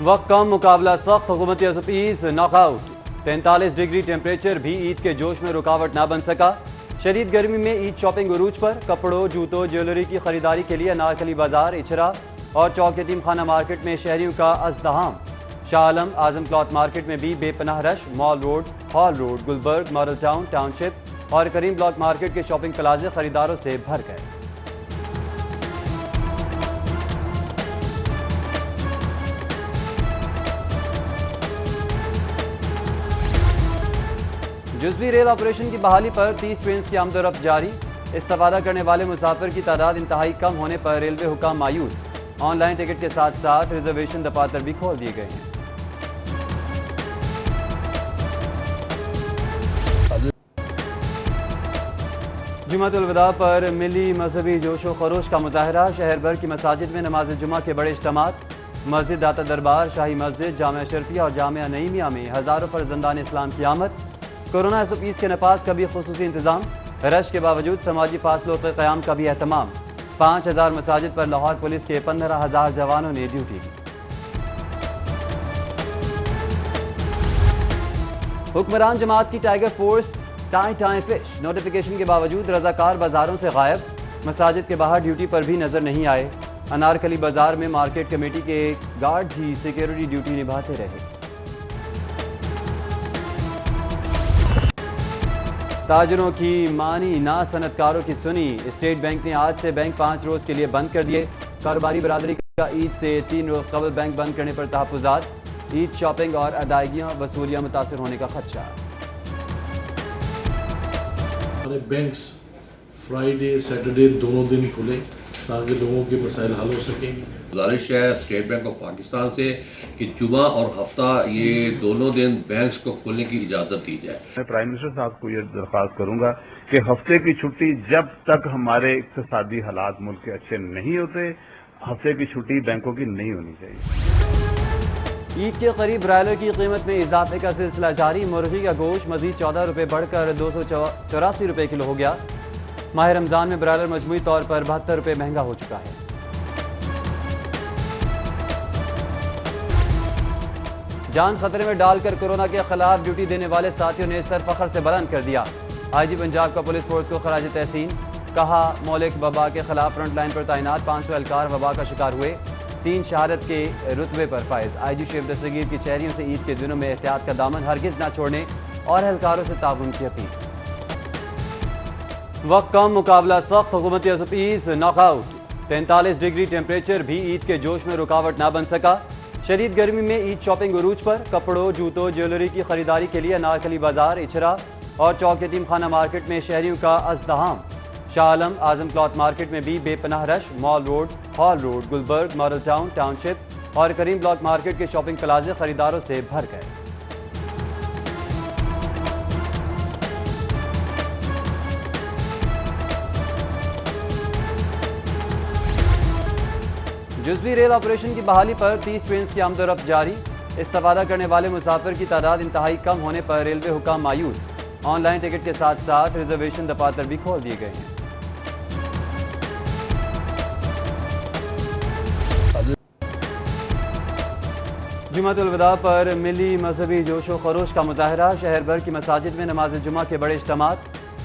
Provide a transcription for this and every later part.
वक्त कम मुकाबला सख्त हुकूमती असपीस नॉकआउट 43 डिग्री टेम्परेचर भी ईद के जोश में रुकावट ना बन सका। शदीद गर्मी में ईद शॉपिंग उरूज पर कपड़ों जूतों ज्वेलरी की खरीदारी के लिए अनारकली बाजार इचरा और चौक यतीम खाना मार्केट में शहरियों का अज़दहाम। शाह आलम आजम क्लॉथ मार्केट में भी बेपनाह rush. Mall Road, Hall Road, Gulberg, Model Town, Township और करीम ब्लॉक मार्केट के शॉपिंग प्लाजे खरीदारों से भर गए। जुज़वी रेल ऑपरेशन की बहाली पर 30 ट्रेन की आमदोरफ्त जारी। इस्तेफादा करने वाले मुसाफिर की तादाद इंतहाई कम होने पर रेलवे हुकाम मायूस। ऑनलाइन टिकट के साथ साथ रिजर्वेशन दफातर भी खोल दिए गए हैं। जुमातुल विदा पर मिली मजहबी जोशो खरोश का मुजाहरा। शहर भर की मसाजिद में नमाज जुमा के बड़े इज्तिमात। मस्जिद दाता दरबार, शाही मस्जिद, जामिया शरफिया और जामिया नईमिया में हज़ारों फर्जंदान इस्लाम की आमद। कोरोना असपीस के नफाज का भी खुसूसी इंतजाम। रश के बावजूद समाजी फासलों के क़याम का भी एहतमाम। 5000 मसाजिद पर लाहौर पुलिस के 15,000 जवानों ने ड्यूटी की। हुक्मरान जमात की tiger force tie fish notification के बावजूद रजाकार बाजारों से गायब। मसाजिद के बाहर ड्यूटी पर भी नजर नहीं आए। अनारकली बाजार में मार्केट कमेटी के गार्ड्स ही सिक्योरिटी ड्यूटी निभाते रहे। ताजरों की मानी ना सनतकारों की सुनी। स्टेट बैंक ने आज से बैंक 5 रोज के लिए बंद कर दिए। कारोबारी बरादरी का ईद से 3 रोज कबल बैंक बंद करने पर तहफ़्फ़ुज़ात। ईद शॉपिंग और अदायगियाँ वसूलियाँ मुतासर होने का खदशा। हमारे बैंक्स फ्राइडे सैटरडे दोनों दिन खुले ताकि लोगों के मसाइल हल हो सकें। गुजारिश है स्टेट बैंक ऑफ पाकिस्तान से कि जुमा और हफ्ता ये दोनों दिन बैंक्स को खोलने की इजाज़त दी जाए। मैं प्राइम मिनिस्टर साहब को ये दरख्वास्त करूंगा कि हफ्ते की छुट्टी जब तक हमारे इक्तिसादी हालात मुल्क के अच्छे नहीं होते, हफ्ते की छुट्टी बैंकों की नहीं होनी चाहिए। ईद के करीब ब्रायलर की कीमत में इजाफे का सिलसिला जारी। मुर्गी का गोश्त मजीद 14 रुपये बढ़कर 284 रुपये किलो हो गया। माह रमजान में ब्रायलर मजमूई तौर पर 72 रुपये महंगा हो चुका है। जान खतरे में डालकर कोरोना के खिलाफ ड्यूटी देने वाले साथियों ने सर फखर से बुलंद कर दिया। आईजी पंजाब का पुलिस फोर्स को खराज तहसीन। कहा, मौलिक वबा के खिलाफ फ्रंट लाइन पर तैनात 500 एहलकार वबा का शिकार हुए। 3 शहादत के रुतबे पर फायज। आईजी शेख दस्तगीर की शहरियों से ईद के दिनों में एहतियात का दामन हरगिज ना छोड़ने और एहलकारों से ताउन की अपील। वक्त कम मुकाबला सख्त हुकूमती असपीस नॉकआउट 43 डिग्री टेम्परेचर भी ईद के जोश में रुकावट ना बन सका। शदीद गर्मी में ईद शॉपिंग उरूज पर कपड़ों जूतों ज्वेलरी की खरीदारी के लिए अनारकली बाजार इचरा और चौक यतीम खाना मार्केट में शहरियों का अज़दहाम। शाह आलम आजम क्लॉथ मार्केट में भी बेपनाह rush. Mall Road, Hall Road, Gulberg, Model Town, Township और करीम ब्लॉक मार्केट के शॉपिंग प्लाजे खरीदारों से भर गए। जुज़वी रेल ऑपरेशन की बहाली पर 30 ट्रेन की आमदोरफ्त जारी। इस्तेफादा करने वाले मुसाफिर की तादाद इंतहाई कम होने पर रेलवे हुकाम मायूस। ऑनलाइन टिकट के साथ साथ रिजर्वेशन दफातर भी खोल दिए गए हैं। जुमातुल विदा पर मिली मजहबी जोशो खरोश का मुजाहरा। शहर भर की मसाजिद में नमाज जुमा के बड़े इज्तिमात।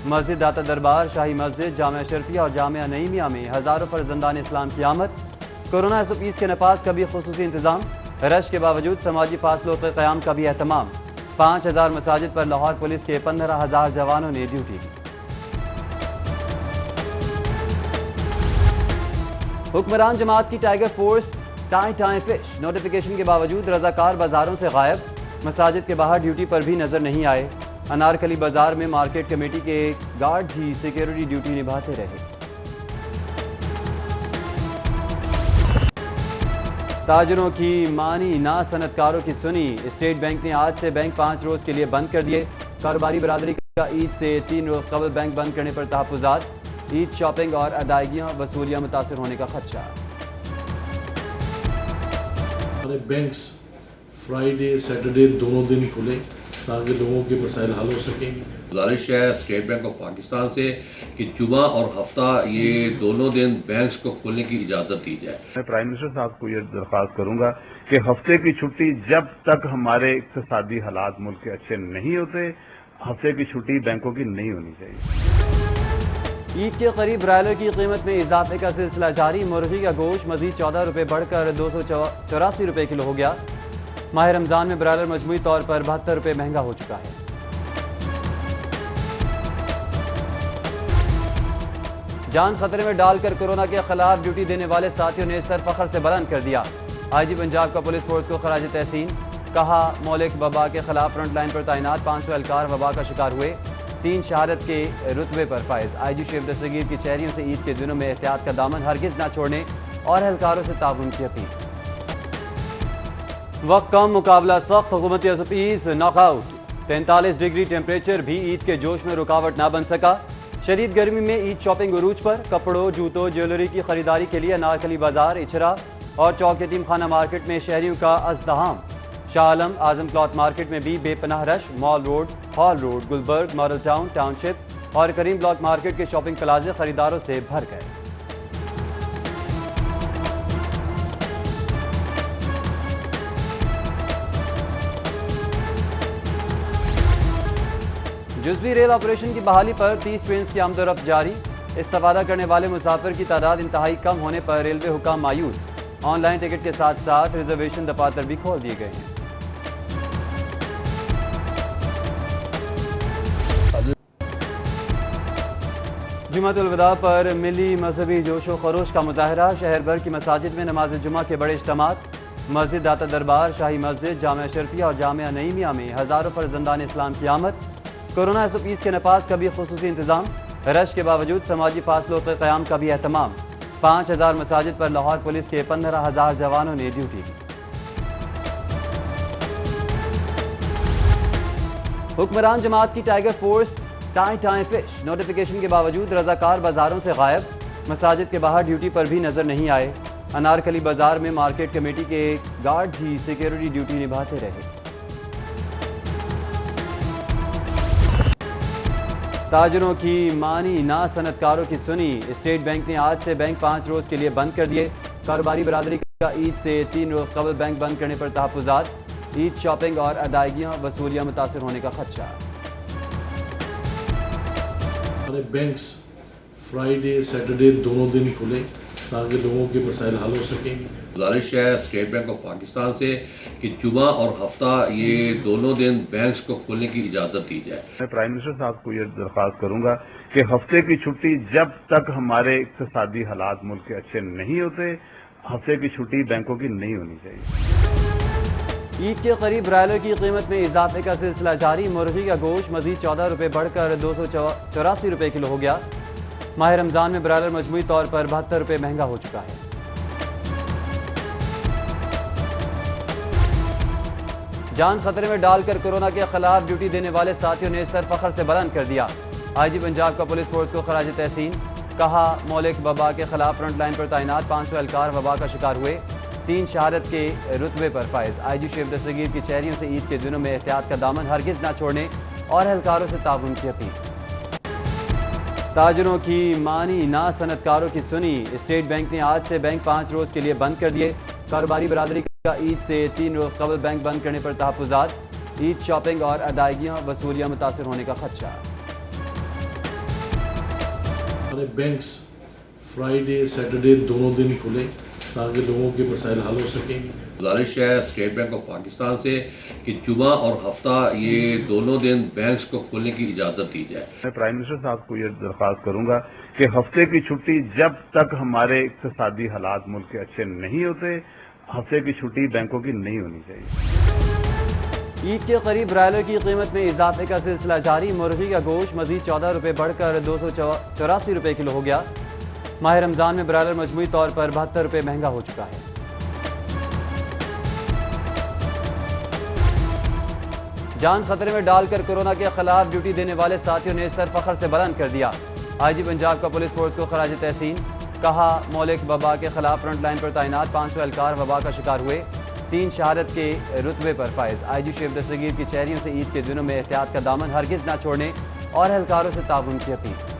मस्जिद दाता दरबार, शाही मस्जिद, जामिया शरफिया और जामिया नईमिया में हज़ारों फर्जंदान इस्लाम की आमद। कोरोना असपीस के नफाज का भी खुसूसी इंतजाम। रश के बावजूद समाजी फासलों के क़याम का भी एहतमाम। 5000 मसाजिद पर लाहौर पुलिस के 15,000 जवानों ने ड्यूटी की। हुक्मरान जमात की tiger force tie fish notification के बावजूद रजाकार बाजारों से गायब। मसाजिद के बाहर ड्यूटी पर भी नजर नहीं आए। अनारकली बाजार में मार्केट कमेटी के गार्ड्स ही सिक्योरिटी ड्यूटी निभाते रहे। ताजरों की मानी ना सनतकारों की सुनी। स्टेट बैंक ने आज से बैंक 5 रोज के लिए बंद कर दिए। कारोबारी बरादरी का ईद से 3 रोज कबल बैंक बंद करने पर तहफ़्फ़ुज़ात। ईद शॉपिंग और अदायगियाँ वसूलियाँ मुतासर होने का खदशा। हमारे बैंक्स फ्राइडे सैटरडे दोनों दिन खुले تاکہ لوگوں کے مسائل حل ہو سکیں۔ گزارش ہے اسٹیٹ بینک آف پاکستان سے کہ جمعہ اور ہفتہ یہ دونوں دن بینکس کو کھولنے کی اجازت دی جائے۔ میں پرائم منسٹر صاحب کو یہ درخواست کروں گا کہ ہفتے کی چھٹی جب تک ہمارے اقتصادی حالات ملک کے اچھے نہیں ہوتے، ہفتے کی چھٹی بینکوں کی نہیں ہونی چاہیے۔ عید کے قریب برائلر کی قیمت میں اضافے کا سلسلہ جاری، مرغی کا گوشت مزید 14 روپے بڑھ کر 284 روپے کلو ہو گیا۔ ماہ رمضان میں برائلر مجموعی طور پر 72 روپے مہنگا ہو چکا ہے۔ جان خطرے میں ڈال کر کورونا کے خلاف ڈیوٹی دینے والے ساتھیوں نے سر فخر سے بلند کر دیا۔ آئی جی پنجاب کا پولیس فورس کو خراج تحسین، کہا مولک وبا کے خلاف فرنٹ لائن پر تعینات 500 اہلکار وبا کا شکار ہوئے، 3 شہادت کے رتبے پر فائز۔ آئی جی شیف دستگیر کی شہریوں سے عید کے دنوں میں احتیاط کا دامن ہرگز نہ چھوڑنے اور اہلکاروں سے تعاون کی اپیل۔ وقت کم، مقابلہ سخت، حکومتی S knock out, 43 degree temperature بھی عید کے جوش میں رکاوٹ نہ بن سکا۔ شدید گرمی میں عید شاپنگ عروج پر، کپڑوں، جوتوں، جیولری کی خریداری کے لیے انارکلی بازار، اچھرا اور چوک یتیم خانہ مارکیٹ میں شہریوں کا ازدحام۔ شاہ عالم اعظم کلاتھ مارکیٹ میں بھی بے پناہ rush, Mall Road, Hall Road, Gulberg, Model Town, township اور کریم بلاک مارکیٹ کے شاپنگ پلازے خریداروں سے بھر گئے۔ جزوی ریل آپریشن کی بحالی پر 30 ٹرینز کی آمد و رفت جاری، استفادہ کرنے والے مسافر کی تعداد انتہائی کم ہونے پر ریلوے حکام مایوس۔ آن لائن ٹکٹ کے ساتھ ساتھ ریزرویشن دفاتر بھی کھول دیے گئے ہیں۔ جمعۃ الوداع پر ملی مذہبی جوش و خروش کا مظاہرہ، شہر بھر کی مساجد میں نماز جمعہ کے بڑے اجتماعات، مسجد داتا دربار، شاہی مسجد، جامعہ اشرفیہ اور جامعہ نعیمیہ میں ہزاروں فرزندان اسلام کی آمد۔ کورونا ایس کے نفاذ کا بھی خصوصی انتظام، رش کے باوجود سماجی فاصلوں کے قیام کا بھی اہتمام۔ 5000 مساجد پر لاہور پولیس کے 15000 جوانوں نے ڈیوٹی دی۔ حکمران جماعت کی ٹائیگر فورس ٹائیں فش، نوٹیفیکیشن کے باوجود رضاکار بازاروں سے غائب، مساجد کے باہر ڈیوٹی پر بھی نظر نہیں آئے۔ انارکلی بازار میں مارکیٹ کمیٹی کے گارڈز ہی سیکیورٹی ڈیوٹی نبھاتے رہے۔ تاجروں کی مانی نہ صنعت کاروں کی سنی، اسٹیٹ بینک نے آج سے بینک 5 روز کے لیے بند کر دیے۔ کاروباری برادری کا عید سے 3 روز قبل بینک بند کرنے پر تحفظات، عید شاپنگ اور ادائیگیاں وصولیاں متاثر ہونے کا خدشہ۔ ہمارے بینکس فرائیڈے سیٹرڈے دونوں دن کھلے تاکہ لوگوں کے مسائل حل ہو سکیں۔ گزارش ہے اسٹیٹ بینک آف پاکستان سے کہ جمعہ اور ہفتہ یہ دونوں دن بینکس کو کھولنے کی اجازت دی جائے۔ میں پرائم منسٹر صاحب کو یہ درخواست کروں گا کہ ہفتے کی چھٹی جب تک ہمارے اقتصادی حالات ملک کے اچھے نہیں ہوتے، ہفتے کی چھٹی بینکوں کی نہیں ہونی چاہیے۔ عید کے قریب برائلر کی قیمت میں اضافے کا سلسلہ جاری، مرغی کا گوشت مزید 14 روپے بڑھ کر 284 روپے کلو ہو گیا۔ ماہ رمضان میں برائلر مجموعی طور پر 72 روپے مہنگا ہو چکا ہے۔ جان خطرے میں ڈال کر کورونا کے خلاف ڈیوٹی دینے والے ساتھیوں نے سر فخر سے بلند کر دیا۔ آئی جی پنجاب کا پولیس فورس کو خراج تحسین، کہا مولک وبا کے خلاف فرنٹ لائن پر تعینات 500 اہلکار وبا کا شکار ہوئے، 3 شہادت کے رتبے پر فائز۔ آئی جی شیف دستگیر کی شہریوں سے عید کے دنوں میں احتیاط کا دامن ہرگز نہ چھوڑنے اور اہلکاروں سے تعاون کی اپیل۔ تاجروں کی مانی نہ صنعت کاروں کی سنی، اسٹیٹ بینک نے آج سے بینک 5 روز کے لیے بند کر دیے۔ کاروباری برادری کا عید سے 3 روز قبل بینک بند کرنے پر تحفظات، عید شاپنگ اور ادائیگیاں وصولیاں متاثر ہونے کا خدشہ۔ ہمارے بینکس فرائیڈے سیٹرڈے دونوں دن کھلے تاکہ لوگوں کے مسائل حل ہو سکیں۔ گزارش ہے اسٹیٹ بینک آف پاکستان سے کہ جمعہ اور ہفتہ یہ دونوں دن بینکس کو کھولنے کی اجازت دی جائے۔ میں پرائم منسٹر صاحب کو یہ درخواست کروں گا کہ ہفتے کی چھٹی جب تک ہمارے اقتصادی حالات ملک کے اچھے نہیں ہوتے، ہفتے کی چھٹی بینکوں کی نہیں ہونی چاہیے۔ عید کے قریب برائلر کی قیمت میں اضافے کا سلسلہ جاری، مرغی کا گوشت مزید 14 روپے بڑھ کر 284 روپے کلو ہو گیا۔ ماہ رمضان میں برائلر مجموعی طور پر 72 روپے مہنگا ہو چکا ہے۔ جان خطرے میں ڈال کر کورونا کے خلاف ڈیوٹی دینے والے ساتھیوں نے سر فخر سے بلند کر دیا۔ آئی جی پنجاب کا پولیس فورس کو خراج تحسین، کہا مولک وبا کے خلاف فرنٹ لائن پر تعینات 500 اہلکار وبا کا شکار ہوئے، 3 शहादत के रुतबे पर फायज। IG शेख दस्तगीर की शहरियों से ईद के दिनों में एहतियात का दामन हरगिज न छोड़ने और एहलकारों से ताउन की अपील।